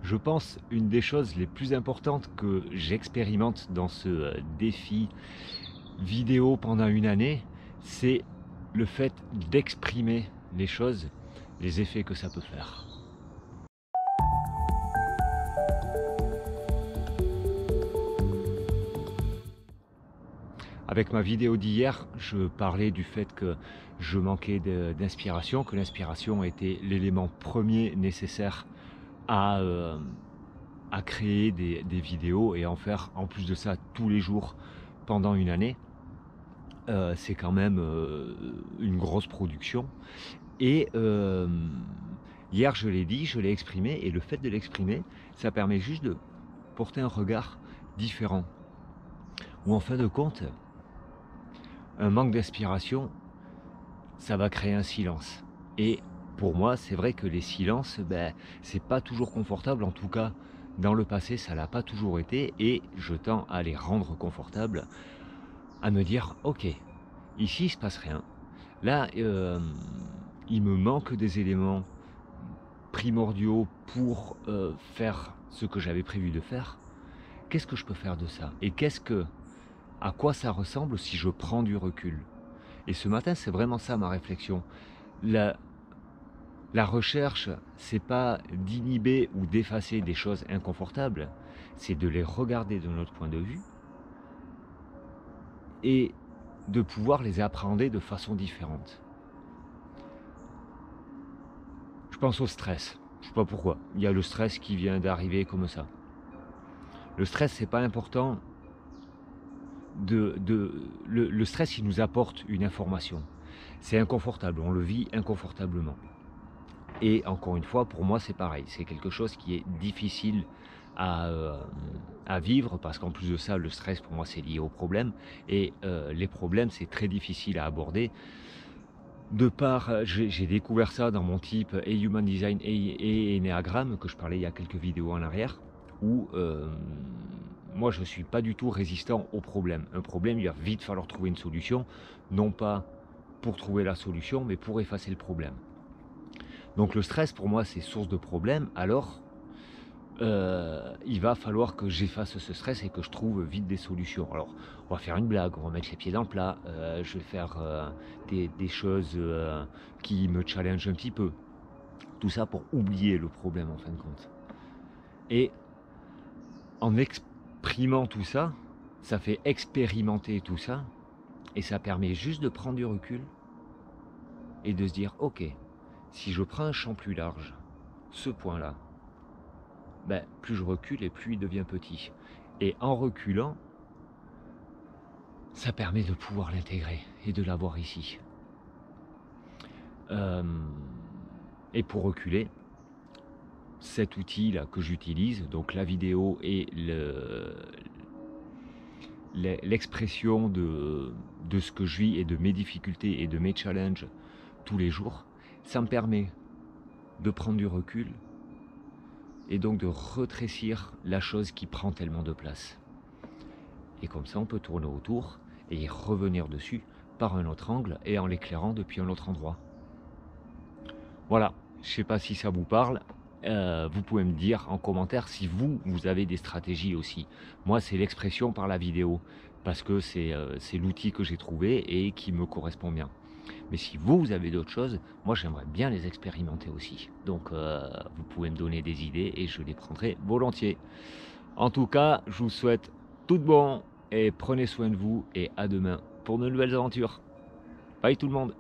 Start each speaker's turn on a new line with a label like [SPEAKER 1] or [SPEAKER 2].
[SPEAKER 1] Je pense une des choses les plus importantes que j'expérimente dans ce défi vidéo pendant une année, c'est le fait d'exprimer les choses, les effets que ça peut faire. Avec ma vidéo d'hier, je parlais du fait que je manquais d'inspiration, que l'inspiration était l'élément premier nécessaire à, à créer des vidéos et en faire en plus de ça tous les jours pendant une année. C'est quand même une grosse production. Et hier, je l'ai dit, je l'ai exprimé, et le fait de l'exprimer, ça permet juste de porter un regard différent. Ou en fin de compte, un manque d'inspiration, ça va créer un silence. Et pour moi, c'est vrai que les silences, c'est pas toujours confortable. En tout cas, dans le passé, ça l'a pas toujours été. Et je tends à les rendre confortables, à me dire, ok, ici, il se passe rien. Là, il me manque des éléments primordiaux pour faire ce que j'avais prévu de faire. Qu'est-ce que je peux faire de ça? Et à quoi ça ressemble si je prends du recul? Et ce matin, c'est vraiment ça ma réflexion. La, la recherche, c'est pas d'inhiber ou d'effacer des choses inconfortables, c'est de les regarder de notre point de vue et de pouvoir les appréhender de façon différente. Je pense au stress. Je sais pas pourquoi. Il y a le stress qui vient d'arriver comme ça. Le stress, c'est pas important. Le stress, il nous apporte une information. C'est inconfortable, on le vit inconfortablement. Et encore une fois, pour moi, c'est pareil. C'est quelque chose qui est difficile à vivre parce qu'en plus de ça, le stress, pour moi, c'est lié aux problèmes. Et les problèmes, c'est très difficile à aborder. J'ai découvert ça dans mon type et Human Design et Enneagramme, que je parlais il y a quelques vidéos en arrière, où moi je ne suis pas du tout résistant aux problèmes. Un problème, il va vite falloir trouver une solution, non pas pour trouver la solution, mais pour effacer le problème. Donc le stress, pour moi, c'est source de problème, alors il va falloir que j'efface ce stress et que je trouve vite des solutions. Alors, on va faire une blague, on va mettre les pieds dans le plat, je vais faire des choses qui me challengent un petit peu. Tout ça pour oublier le problème en fin de compte. Et en exprimant tout ça, ça fait expérimenter tout ça, et ça permet juste de prendre du recul et de se dire, ok, si je prends un champ plus large, ce point-là, plus je recule et plus il devient petit. Et en reculant, ça permet de pouvoir l'intégrer et de l'avoir ici. Et pour reculer, cet outil-là que j'utilise, donc la vidéo et l'expression de ce que je vis et de mes difficultés et de mes challenges tous les jours, ça me permet de prendre du recul et donc de rétrécir la chose qui prend tellement de place. Et comme ça, on peut tourner autour et y revenir dessus par un autre angle et en l'éclairant depuis un autre endroit. Voilà, je ne sais pas si ça vous parle. Vous pouvez me dire en commentaire si vous avez des stratégies aussi. Moi, c'est l'expression par la vidéo, parce que c'est l'outil que j'ai trouvé et qui me correspond bien. Mais si vous avez d'autres choses, moi j'aimerais bien les expérimenter aussi. Donc vous pouvez me donner des idées et je les prendrai volontiers. En tout cas, je vous souhaite tout de bon et prenez soin de vous et à demain pour de nouvelles aventures. Bye tout le monde!